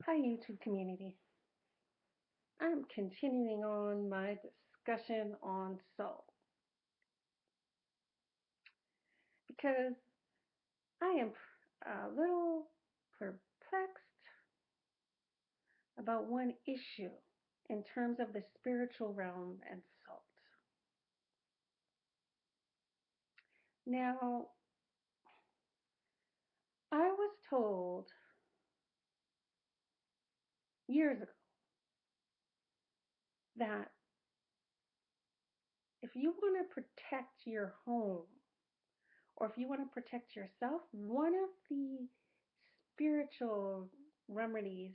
Hi, YouTube community. I'm continuing on my discussion on salt because I am a little perplexed about one issue in terms of the spiritual realm and salt. Now, I was told years ago that if you want to protect your home or if you want to protect yourself, one of the spiritual remedies,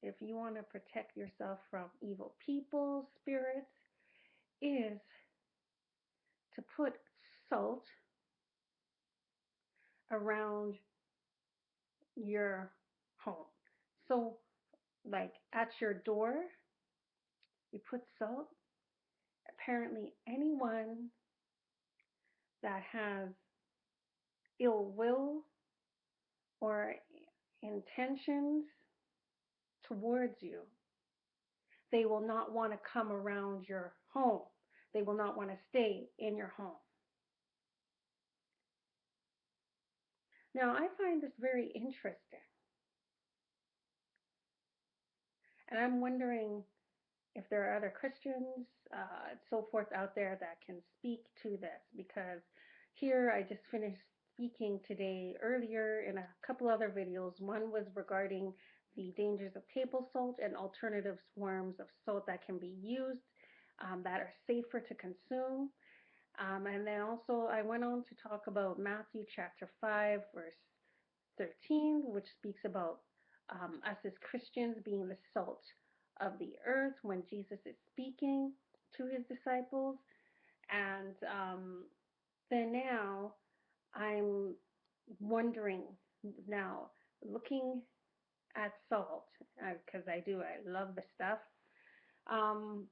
if you want to protect yourself from evil people, spirits, is to put salt around your home. So, like at your door, you put salt. Apparently, anyone that has ill will or intentions towards you, they will not want to come around your home. They will not want to stay in your home. Now, I find this very interesting, and I'm wondering if there are other Christians, so forth out there that can speak to this, because here I just finished speaking today earlier in a couple other videos. One was regarding the dangers of table salt and alternative forms of salt that can be used that are safer to consume. And then also I went on to talk about Matthew chapter 5, verse 13, which speaks about us as Christians being the salt of the earth when Jesus is speaking to his disciples. And then now I'm wondering, now looking at salt, because I love the stuff. Um,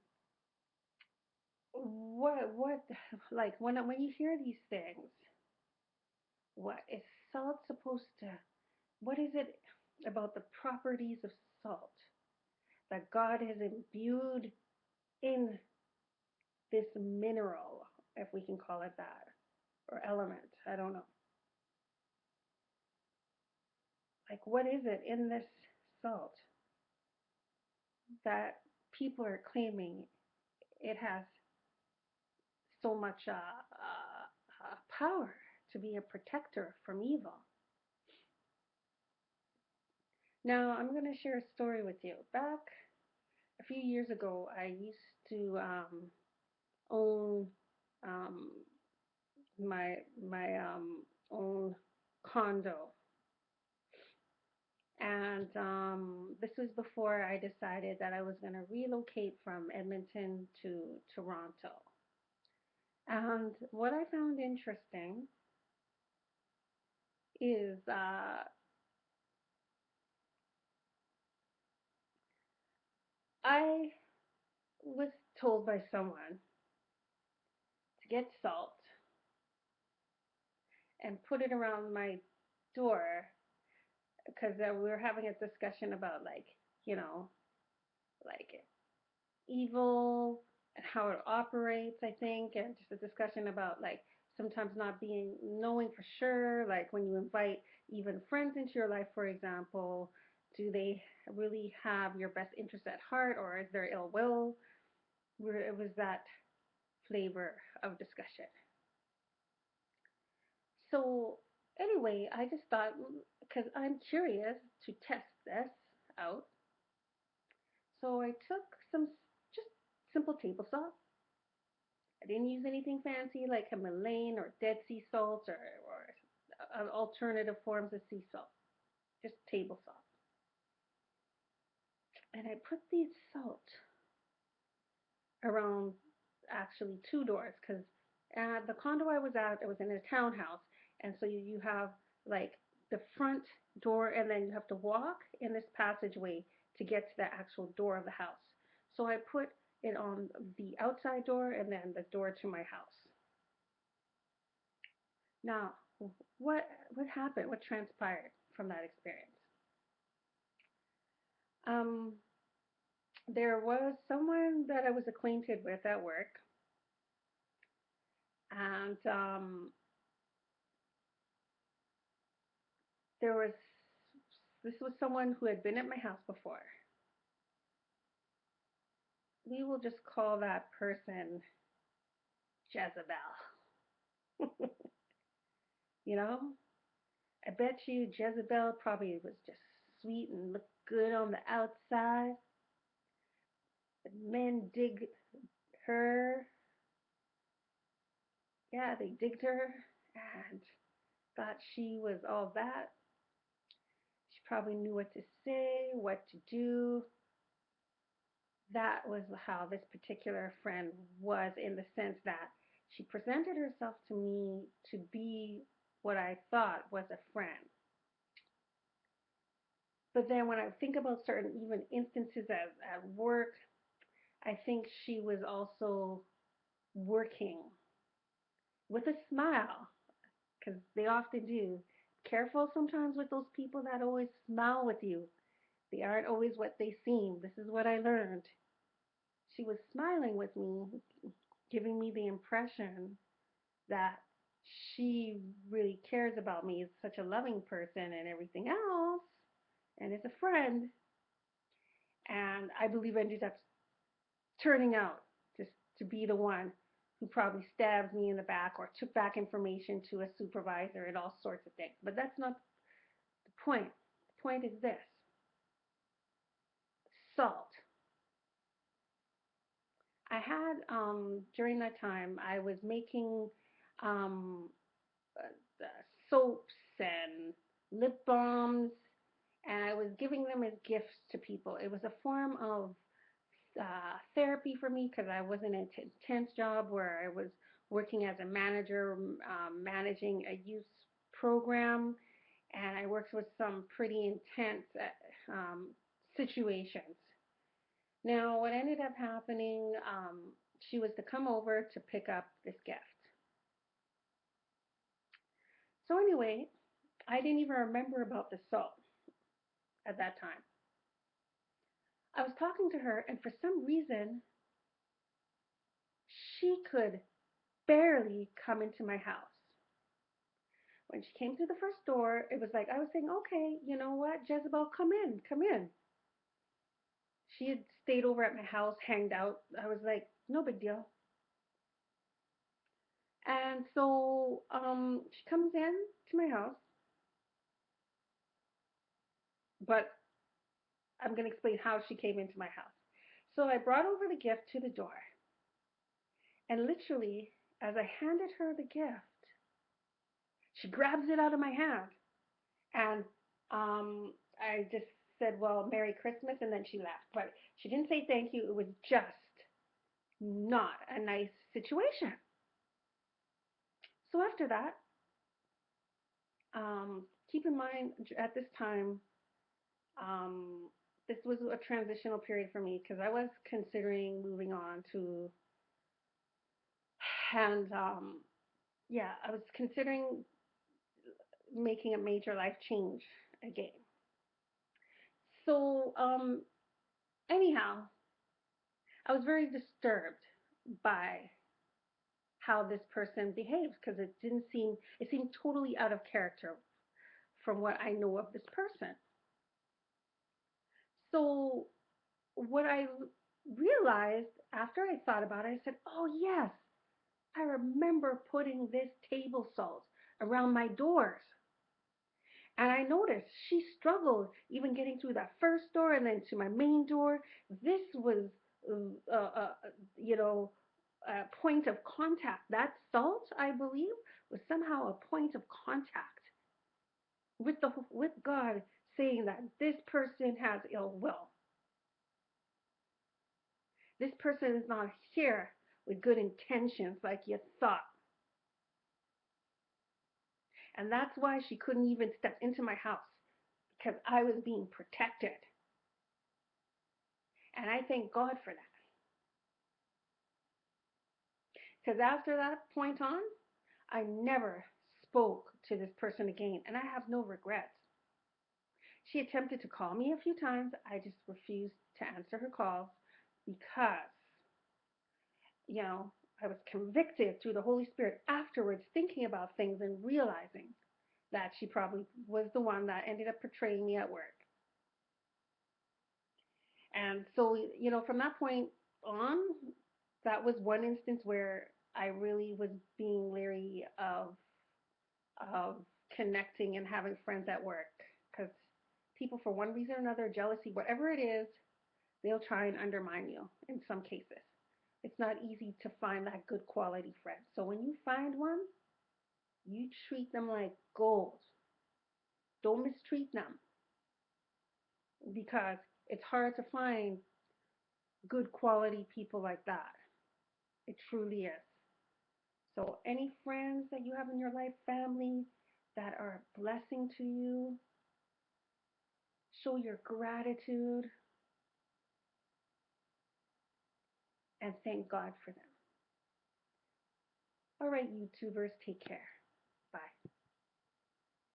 what, like when you hear these things, what is salt supposed to, what is it about the properties of salt that God has imbued in this mineral, if we can call it that, or element? I don't know. Like, what is it in this salt that people are claiming it has so much power to be a protector from evil? Now, I'm going to share a story with you. Back a few years ago, I used to own um, my own condo, and this was before I decided that I was going to relocate from Edmonton to Toronto. And what I found interesting is I was told by someone to get salt and put it around my door because we were having a discussion about, like, you know, like evil and how it operates, I think, and just a discussion about, like, sometimes not being knowing for sure, like when you invite even friends into your life, for example, do they really have your best interest at heart, or is there ill will? Where it was that flavor of discussion. So anyway, I just thought, because I'm curious to test this out, so I took some just simple table salt. I didn't use anything fancy like Himalayan or Dead Sea salt or alternative forms of sea salt, just table salt. And I put these salt around actually two doors because at the condo I was at, it was in a townhouse, and so you have like the front door, and then you have to walk in this passageway to get to the actual door of the house. So I put it on the outside door and then the door to my house. Now, what happened? What transpired from that experience? Um, there was someone that I was acquainted with at work, and there was this was someone who had been at my house before. We will just call that person Jezebel. You know, I bet you Jezebel probably was just sweet and looked good on the outside. The men dig her. Yeah, they digged her and thought she was all that. She probably knew what to say, what to do. That was how this particular friend was, in the sense that she presented herself to me to be what I thought was a friend. But then when I think about certain even instances at work, I think she was also working with a smile, because they often do. Careful sometimes with those people that always smile with you. They aren't always what they seem. This is what I learned. She was smiling with me, giving me the impression that she really cares about me, is such a loving person and everything else, and is a friend. And I believe I ended up turning out just to be the one who probably stabbed me in the back or took back information to a supervisor and all sorts of things. But that's not the point. The point is this: salt. I had during that time I was making um, uh, soaps and lip balms, and I was giving them as gifts to people. It was a form of therapy for me, because I was in an intense job where I was working as a manager, managing a youth program, and I worked with some pretty intense situations. Now, what ended up happening, she was to come over to pick up this gift. So, anyway, I didn't even remember about the salt at that time. I was talking to her, and for some reason, she could barely come into my house. When she came through the first door, it was like I was saying, okay, you know what, Jezebel, come in, come in. She had stayed over at my house, hanged out. I was like, no big deal. And so she comes in to my house, but I'm going to explain how she came into my house. So I brought over the gift to the door, and literally, as I handed her the gift, she grabs it out of my hand, and I just said, "Well, Merry Christmas," and then she left. But she didn't say thank you. It was just not a nice situation. So after that, keep in mind at this time, um, this was a transitional period for me, because I was considering moving on to, and yeah, I was considering making a major life change again. So anyhow, I was very disturbed by how this person behaved, because it seemed totally out of character from what I know of this person. So what I realized after I thought about it, I said, "Oh yes, I remember putting this table salt around my doors." And I noticed she struggled even getting through that first door and then to my main door. This was, uh, uh, uh, you know, a point of contact. That salt, I believe, was somehow a point of contact with God, saying that this person has ill will. This person is not here with good intentions like you thought. And that's why she couldn't even step into my house, because I was being protected. And I thank God for that. Because after that point on, I never spoke to this person again. And I have no regrets. She attempted to call me a few times. I just refused to answer her calls because, you know, I was convicted through the Holy Spirit afterwards, thinking about things and realizing that she probably was the one that ended up betraying me at work. And so, from that point on, that was one instance where I really was being leery of connecting and having friends at work because people, for one reason or another, jealousy, whatever it is, they'll try and undermine you in some cases. It's not easy to find that good quality friend. So when you find one, you treat them like gold. Don't mistreat them because it's hard to find good quality people like that. It truly is. So, any friends that you have in your life, family that are a blessing to you, show your gratitude and thank God for them. All right, YouTubers, take care. Bye.